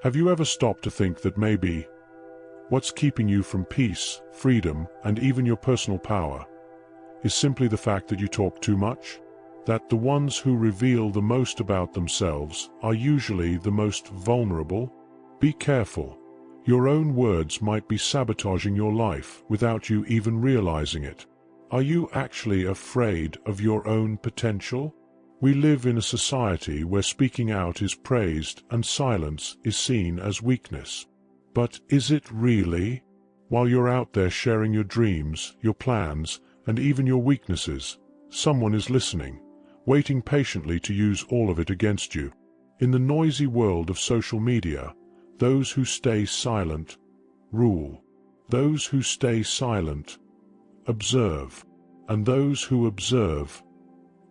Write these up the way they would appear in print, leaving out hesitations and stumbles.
Have you ever stopped to think that maybe what's keeping you from peace, freedom, and even your personal power is simply the fact that you talk too much? That the ones who reveal the most about themselves are usually the most vulnerable? Be careful. Your own words might be sabotaging your life without you even realizing it. Are you actually afraid of your own potential? We live in a society where speaking out is praised and silence is seen as weakness. But is it really? While you're out there sharing your dreams, your plans, and even your weaknesses, someone is listening, waiting patiently to use all of it against you. In the noisy world of social media, those who stay silent rule. Those who stay silent observe. And those who observe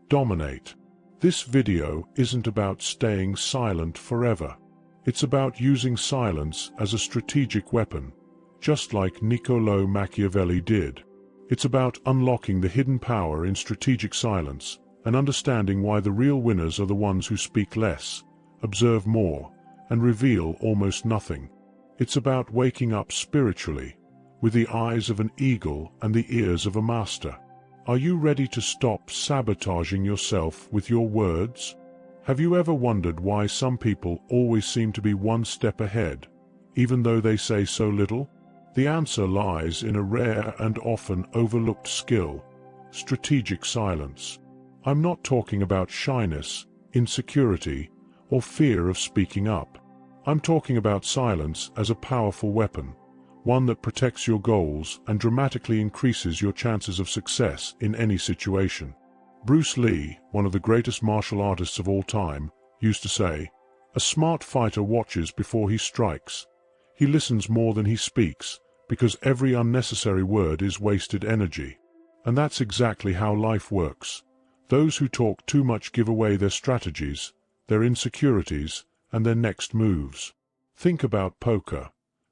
dominate. This video isn't about staying silent forever. It's about using silence as a strategic weapon, just like Niccolò Machiavelli did. It's about unlocking the hidden power in strategic silence and understanding why the real winners are the ones who speak less, observe more, and reveal almost nothing. It's about waking up spiritually, with the eyes of an eagle and the ears of a master. Are you ready to stop sabotaging yourself with your words? Have you ever wondered why some people always seem to be one step ahead, even though they say so little? The answer lies in a rare and often overlooked skill: strategic silence. I'm not talking about shyness, insecurity, or fear of speaking up. I'm talking about silence as a powerful weapon, one that protects your goals and dramatically increases your chances of success in any situation. Bruce Lee, one of the greatest martial artists of all time, used to say, "A smart fighter watches before he strikes. He listens more than he speaks, because every unnecessary word is wasted energy." And that's exactly how life works. Those who talk too much give away their strategies, their insecurities, and their next moves. Think about poker.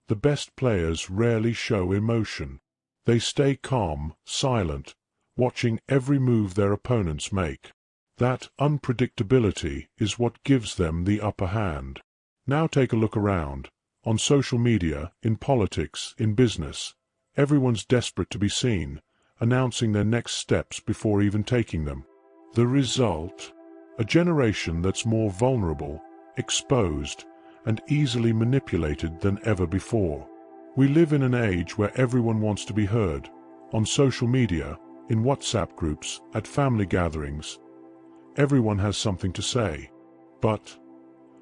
The best players rarely show emotion. They stay calm, silent, watching every move their opponents make. That unpredictability is what gives them the upper hand. Now take a look around. On social media, in politics, in business, everyone's desperate to be seen, announcing their next steps before even taking them. The result? A generation that's more vulnerable, exposed, and easily manipulated than ever before. We live in an age where everyone wants to be heard. On social media, in WhatsApp groups, at family gatherings. Everyone has something to say. But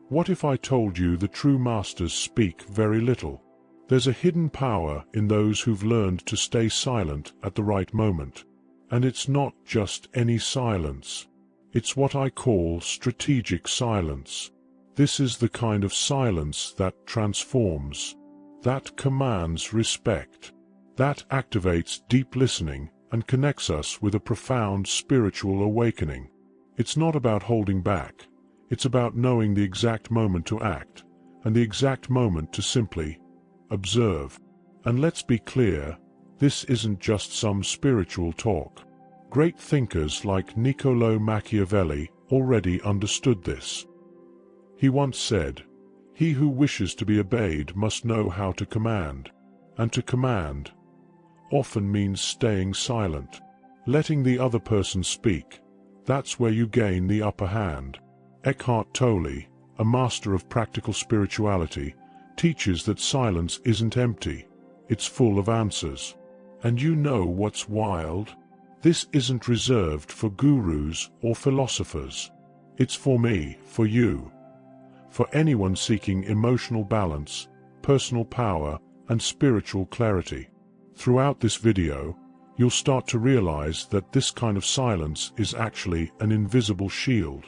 what if I told you the true masters speak very little? There's a hidden power in those who've learned to stay silent at the right moment. And it's not just any silence. It's what I call strategic silence. This is the kind of silence that transforms, that commands respect, that activates deep listening and connects us with a profound spiritual awakening. It's not about holding back. It's about knowing the exact moment to act, and the exact moment to simply observe. And let's be clear, this isn't just some spiritual talk. Great thinkers like Niccolò Machiavelli already understood this. He once said, "He who wishes to be obeyed must know how to command." And to command often means staying silent, letting the other person speak. That's where you gain the upper hand. Eckhart Tolle, a master of practical spirituality, teaches that silence isn't empty, it's full of answers. And you know what's wild? This isn't reserved for gurus or philosophers. It's for me, for you. For anyone seeking emotional balance, personal power, and spiritual clarity. Throughout this video, you'll start to realize that this kind of silence is actually an invisible shield,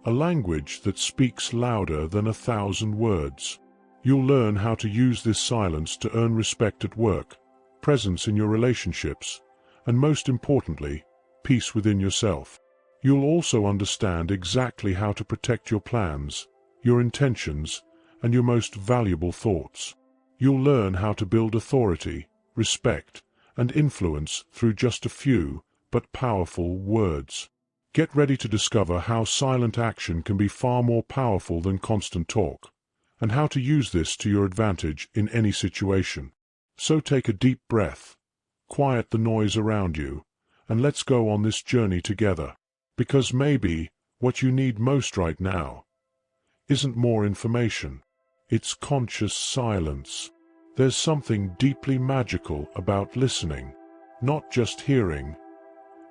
a language that speaks louder than 1,000 words. You'll learn how to use this silence to earn respect at work, presence in your relationships, and most importantly, peace within yourself. You'll also understand exactly how to protect your plans, your intentions, and your most valuable thoughts. You'll learn how to build authority, respect, and influence through just a few, but powerful words. Get ready to discover how silent action can be far more powerful than constant talk, and how to use this to your advantage in any situation. So take a deep breath, quiet the noise around you, and let's go on this journey together. Because maybe what you need most right now isn't more information, it's conscious silence. There's something deeply magical about listening, not just hearing,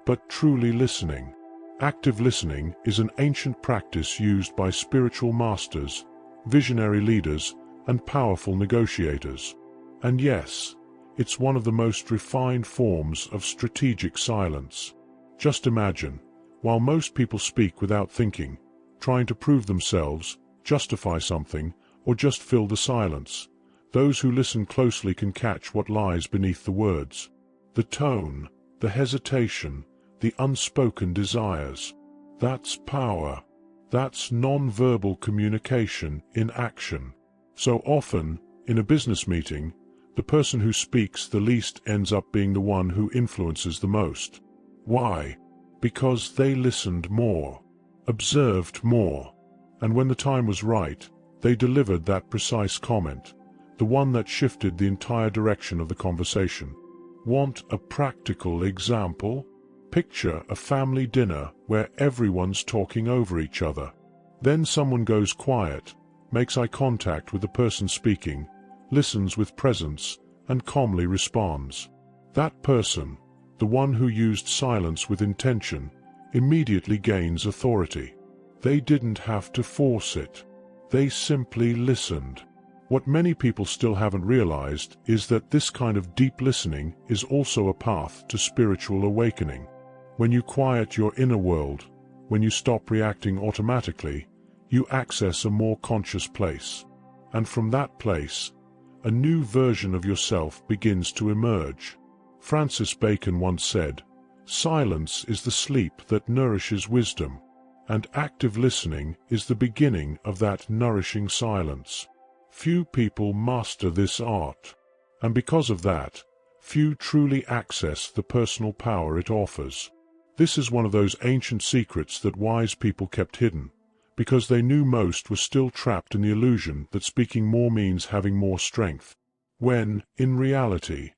but truly listening. Active listening is an ancient practice used by spiritual masters, visionary leaders, and powerful negotiators. And yes, it's one of the most refined forms of strategic silence. Just imagine, while most people speak without thinking, trying to prove themselves, justify something, or just fill the silence, those who listen closely can catch what lies beneath the words. The tone, the hesitation, the unspoken desires. That's power. That's non-verbal communication in action. So often, in a business meeting, the person who speaks the least ends up being the one who influences the most. Why? Because they listened more, observed more, and when the time was right, they delivered that precise comment, the one that shifted the entire direction of the conversation. Want a practical example? Picture a family dinner where everyone's talking over each other. Then someone goes quiet, makes eye contact with the person speaking, listens with presence, and calmly responds. That person, the one who used silence with intention, immediately gains authority. They didn't have to force it. They simply listened. What many people still haven't realized is that this kind of deep listening is also a path to spiritual awakening. When you quiet your inner world, when you stop reacting automatically, you access a more conscious place. And from that place, a new version of yourself begins to emerge. Francis Bacon once said, "Silence is the sleep that nourishes wisdom, and active listening is the beginning of that nourishing silence." Few people master this art, and because of that, few truly access the personal power it offers. This is one of those ancient secrets that wise people kept hidden, because they knew most were still trapped in the illusion that speaking more means having more strength, when, in reality,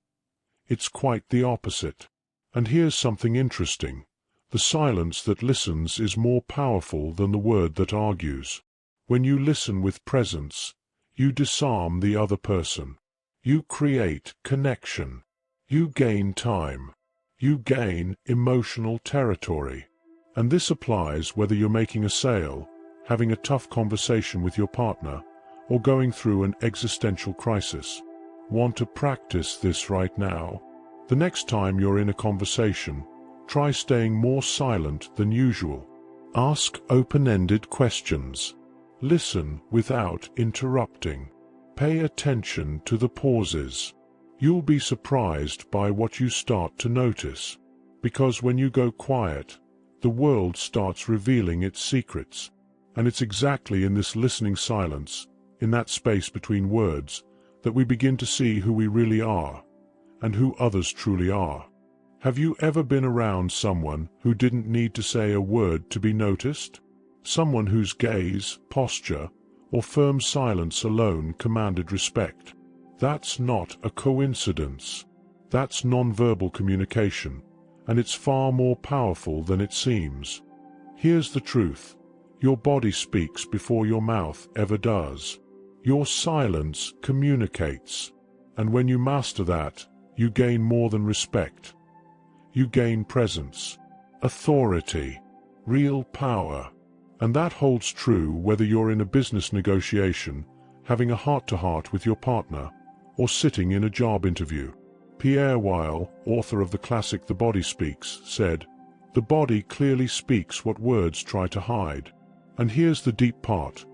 it's quite the opposite. And here's something interesting. The silence that listens is more powerful than the word that argues. When you listen with presence, you disarm the other person. You create connection. You gain time. You gain emotional territory. And this applies whether you're making a sale, having a tough conversation with your partner, or going through an existential crisis. Want to practice this right now? The next time you're in a conversation, try staying more silent than usual. Ask open-ended questions. Listen without interrupting. Pay attention to the pauses. You'll be surprised by what you start to notice, because when you go quiet, the world starts revealing its secrets. And it's exactly in this listening silence, in that space between words, that we begin to see who we really are, and who others truly are. Have you ever been around someone who didn't need to say a word to be noticed? Someone whose gaze, posture, or firm silence alone commanded respect? That's not a coincidence. That's nonverbal communication, and it's far more powerful than it seems. Here's the truth. Your body speaks before your mouth ever does. Your silence communicates, and when you master that, you gain more than respect. You gain presence, authority, real power. And that holds true whether you're in a business negotiation, having a heart-to-heart with your partner, or sitting in a job interview. Pierre Weil, author of the classic The Body Speaks, said, "The body clearly speaks what words try to hide." And here's the deep part.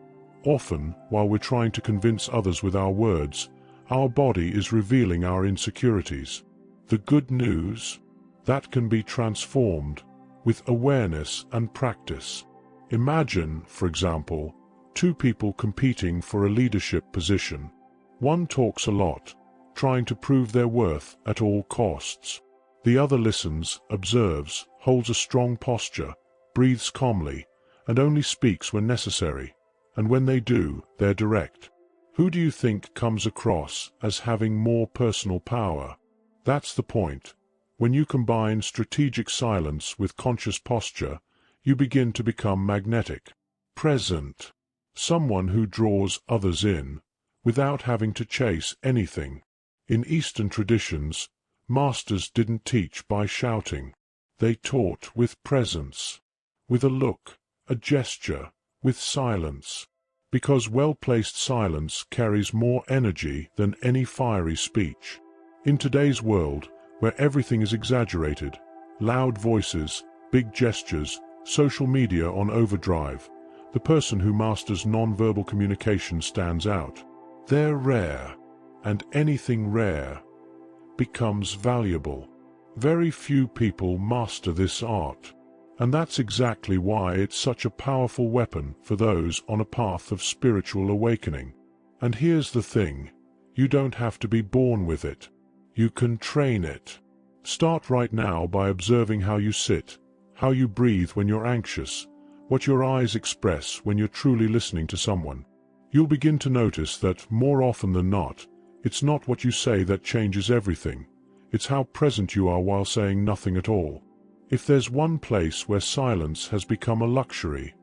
Often, while we're trying to convince others with our words, our body is revealing our insecurities. The good news? That can be transformed with awareness and practice. Imagine, for example, two people competing for a leadership position. One talks a lot, trying to prove their worth at all costs. The other listens, observes, holds a strong posture, breathes calmly, and only speaks when necessary. And when they do, they're direct. Who do you think comes across as having more personal power? That's the point. When you combine strategic silence with conscious posture, you begin to become magnetic, present, someone who draws others in, without having to chase anything. In Eastern traditions, masters didn't teach by shouting. They taught with presence, with a look, a gesture, with silence. Because well-placed silence carries more energy than any fiery speech. In today's world, where everything is exaggerated, loud voices, big gestures, social media on overdrive, the person who masters non-verbal communication stands out. They're rare, and anything rare becomes valuable. Very few people master this art, and that's exactly why it's such a powerful weapon for those on a path of spiritual awakening. And here's the thing, you don't have to be born with it. You can train it. Start right now by observing how you sit, how you breathe when you're anxious, what your eyes express when you're truly listening to someone. You'll begin to notice that more often than not, it's not what you say that changes everything. It's how present you are while saying nothing at all. If there's one place where silence has become a luxury,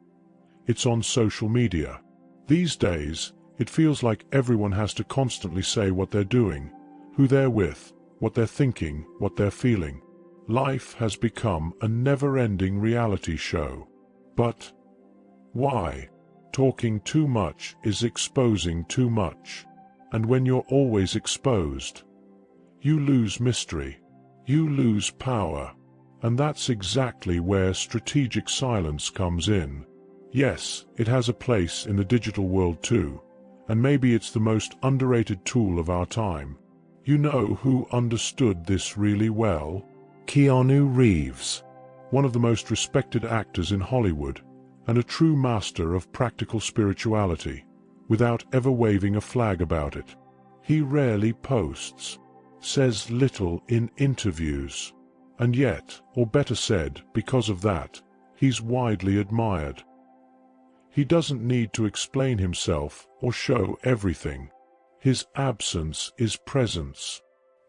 it's on social media. These days, it feels like everyone has to constantly say what they're doing, who they're with, what they're thinking, what they're feeling. Life has become a never-ending reality show. But why? Talking too much is exposing too much. And when you're always exposed, you lose mystery. You lose power. And that's exactly where strategic silence comes in. Yes, it has a place in the digital world too, and maybe it's the most underrated tool of our time. You know who understood this really well? Keanu Reeves, one of the most respected actors in Hollywood, and a true master of practical spirituality, without ever waving a flag about it. He rarely posts, says little in interviews, and yet, or better said, because of that, he's widely admired. He doesn't need to explain himself or show everything. His absence is presence.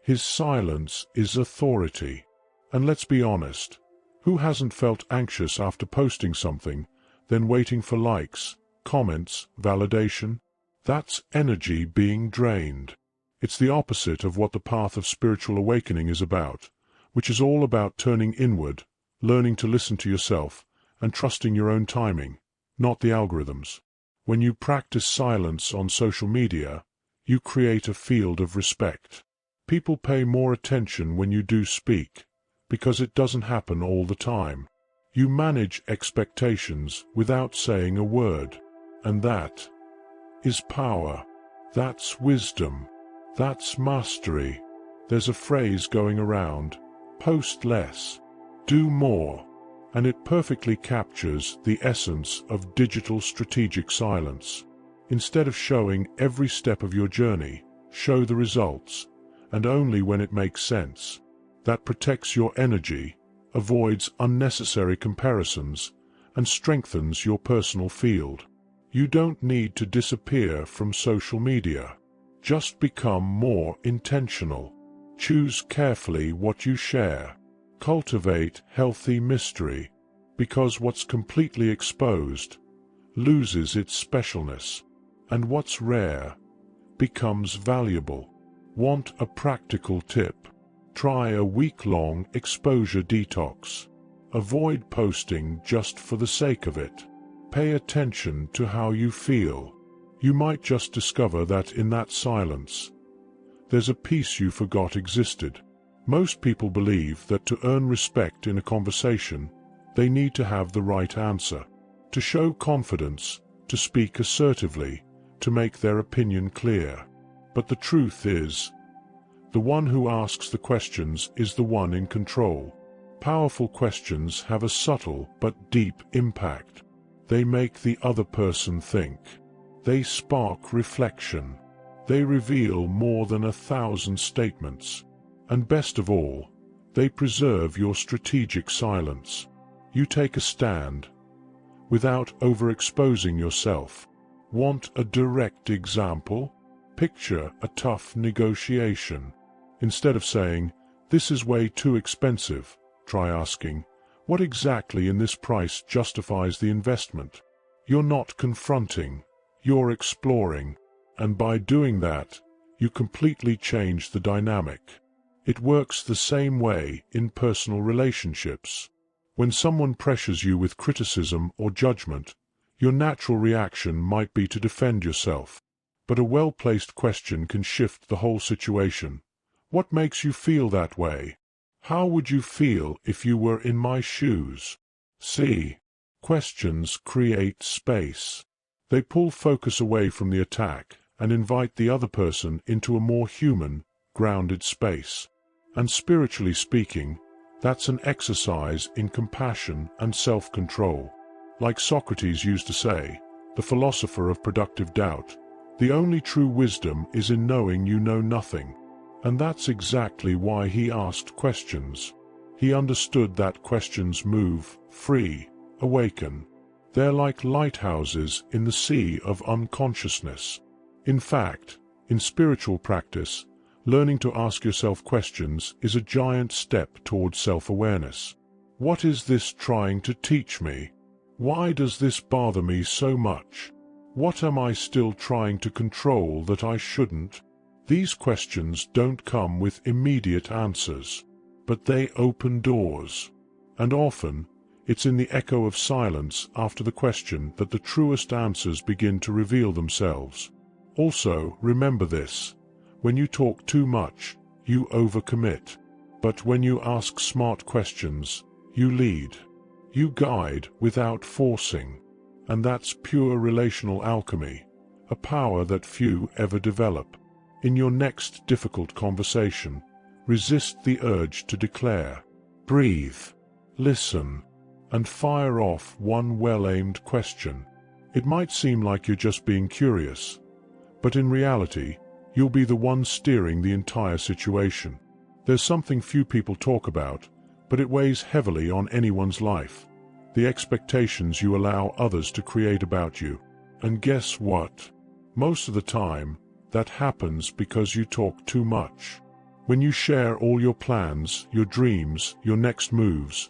His silence is authority. And let's be honest, who hasn't felt anxious after posting something, then waiting for likes, comments, validation? That's energy being drained. It's the opposite of what the path of spiritual awakening is about, which is all about turning inward, learning to listen to yourself, and trusting your own timing, not the algorithms. When you practice silence on social media, you create a field of respect. People pay more attention when you do speak, because it doesn't happen all the time. You manage expectations without saying a word, and that is power. That's wisdom. That's mastery. There's a phrase going around, post less, do more, and it perfectly captures the essence of digital strategic silence. Instead of showing every step of your journey, show the results, and only when it makes sense. That protects your energy, avoids unnecessary comparisons, and strengthens your personal field. You don't need to disappear from social media. Just become more intentional. Choose carefully what you share. Cultivate healthy mystery, because what's completely exposed loses its specialness, and what's rare becomes valuable. Want a practical tip? Try a week-long exposure detox. Avoid posting just for the sake of it. Pay attention to how you feel. You might just discover that in that silence, there's a piece you forgot existed. Most people believe that to earn respect in a conversation, they need to have the right answer, to show confidence, to speak assertively, to make their opinion clear. But the truth is, the one who asks the questions is the one in control. Powerful questions have a subtle but deep impact. They make the other person think. They spark reflection. They reveal more than 1,000 statements. And best of all, they preserve your strategic silence. You take a stand, without overexposing yourself, Want a direct example? Picture a tough negotiation. Instead of saying, "This is way too expensive," try asking, "What exactly in this price justifies the investment?" You're not confronting, you're exploring, and by doing that, you completely change the dynamic. It works the same way in personal relationships. When someone pressures you with criticism or judgment, your natural reaction might be to defend yourself. But a well-placed question can shift the whole situation. What makes you feel that way? How would you feel if you were in my shoes? See, questions create space. They pull focus away from the attack and invite the other person into a more human, grounded space. And spiritually speaking, that's an exercise in compassion and self-control. Like Socrates used to say, the philosopher of productive doubt, the only true wisdom is in knowing you know nothing. And that's exactly why he asked questions. He understood that questions move, free, awaken. They're like lighthouses in the sea of unconsciousness. In fact, in spiritual practice, learning to ask yourself questions is a giant step toward self-awareness. What is this trying to teach me? Why does this bother me so much? What am I still trying to control that I shouldn't? These questions don't come with immediate answers, but they open doors. And often, it's in the echo of silence after the question that the truest answers begin to reveal themselves. Also, remember this: when you talk too much, you overcommit. But when you ask smart questions, you lead. You guide without forcing. And that's pure relational alchemy, a power that few ever develop. In your next difficult conversation, resist the urge to declare. Breathe, listen, and fire off one well-aimed question. It might seem like you're just being curious, but in reality, you'll be the one steering the entire situation. There's something few people talk about, but it weighs heavily on anyone's life: the expectations you allow others to create about you. And guess what? Most of the time, that happens because you talk too much. When you share all your plans, your dreams, your next moves,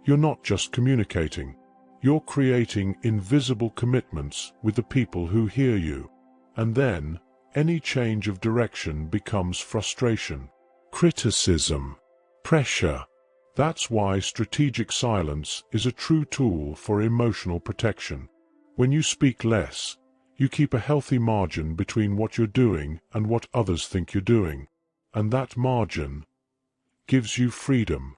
you're not just communicating. You're creating invisible commitments with the people who hear you. And then, any change of direction becomes frustration, criticism, pressure. That's why strategic silence is a true tool for emotional protection. When you speak less, you keep a healthy margin between what you're doing and what others think you're doing. And that margin gives you freedom.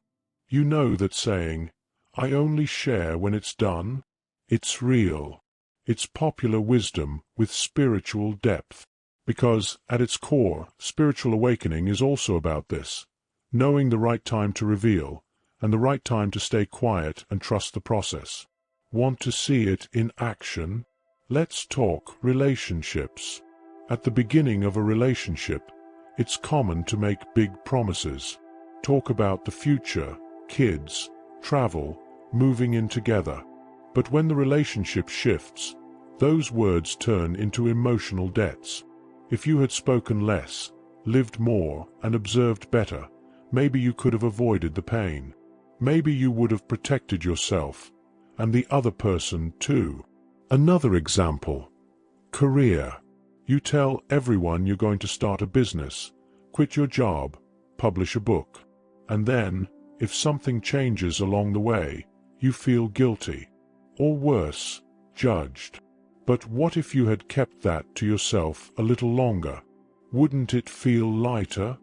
You know that saying, "I only share when it's done," it's real. It's popular wisdom with spiritual depth. Because, at its core, spiritual awakening is also about this: knowing the right time to reveal, and the right time to stay quiet and trust the process. Want to see it in action? Let's talk relationships. At the beginning of a relationship, it's common to make big promises. Talk about the future, kids, travel, moving in together. But when the relationship shifts, those words turn into emotional debts. If you had spoken less, lived more, and observed better, maybe you could have avoided the pain. Maybe you would have protected yourself, and the other person too. Another example: career. You tell everyone you're going to start a business, quit your job, publish a book. And then, if something changes along the way, you feel guilty. Or worse, judged. But what if you had kept that to yourself a little longer? Wouldn't it feel lighter?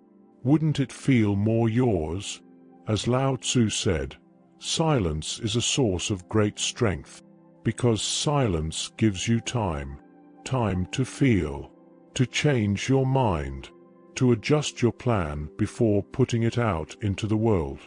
Wouldn't it feel more yours? As Lao Tzu said, silence is a source of great strength, because silence gives you time to feel, to change your mind, to adjust your plan before putting it out into the world.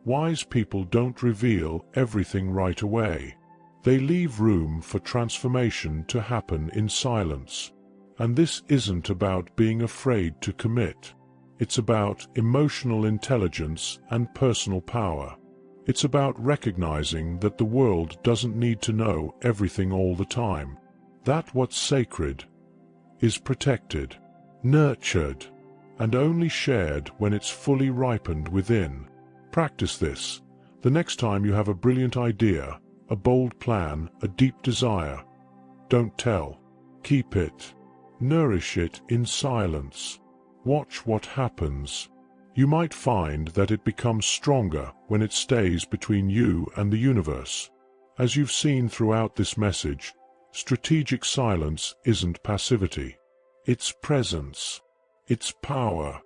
Wise people don't reveal everything right away. They leave room for transformation to happen in silence. And this isn't about being afraid to commit. It's about emotional intelligence and personal power. It's about recognizing that the world doesn't need to know everything all the time. that what's sacred is protected, nurtured, and only shared when it's fully ripened within. Practice this. The next time you have a brilliant idea, a bold plan, a deep desire, don't tell. Keep it. Nourish it in silence. Watch what happens. You might find that it becomes stronger when it stays between you and the universe. As you've seen throughout this message, strategic silence isn't passivity. It's presence. It's power.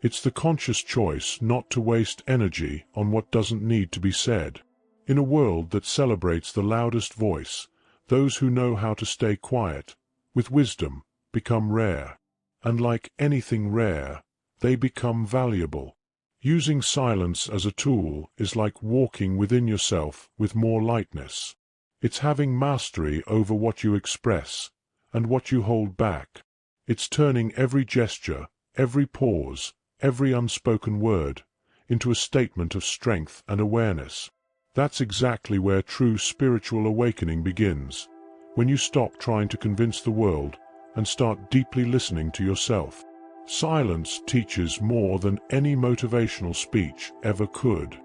It's the conscious choice not to waste energy on what doesn't need to be said. In a world that celebrates the loudest voice, those who know how to stay quiet, with wisdom, become rare. And like anything rare, they become valuable. Using silence as a tool is like walking within yourself with more lightness. It's having mastery over what you express and what you hold back. It's turning every gesture, every pause, every unspoken word into a statement of strength and awareness. That's exactly where true spiritual awakening begins, when you stop trying to convince the world and start deeply listening to yourself. Silence teaches more than any motivational speech ever could.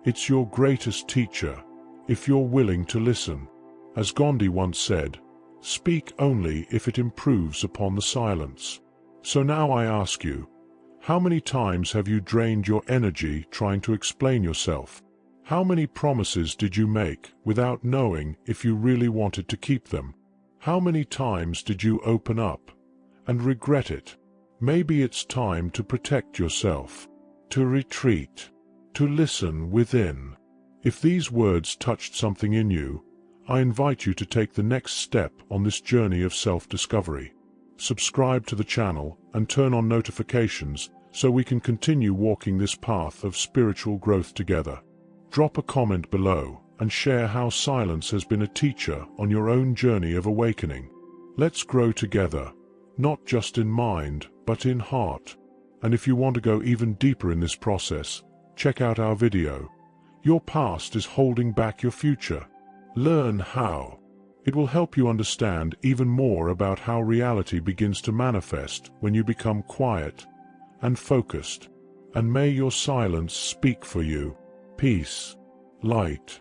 It's your greatest teacher, if you're willing to listen. As Gandhi once said, speak only if it improves upon the silence. So now I ask you, how many times have you drained your energy trying to explain yourself? How many promises did you make without knowing if you really wanted to keep them? How many times did you open up and regret it? Maybe it's time to protect yourself, to retreat, to listen within. If these words touched something in you, I invite you to take the next step on this journey of self-discovery. Subscribe to the channel and turn on notifications so we can continue walking this path of spiritual growth together. Drop a comment below and share how silence has been a teacher on your own journey of awakening. Let's grow together, not just in mind, but in heart. And if you want to go even deeper in this process, check out our video. Your past is holding back your future. Learn how. It will help you understand even more about how reality begins to manifest when you become quiet and focused. And may your silence speak for you. Peace, light,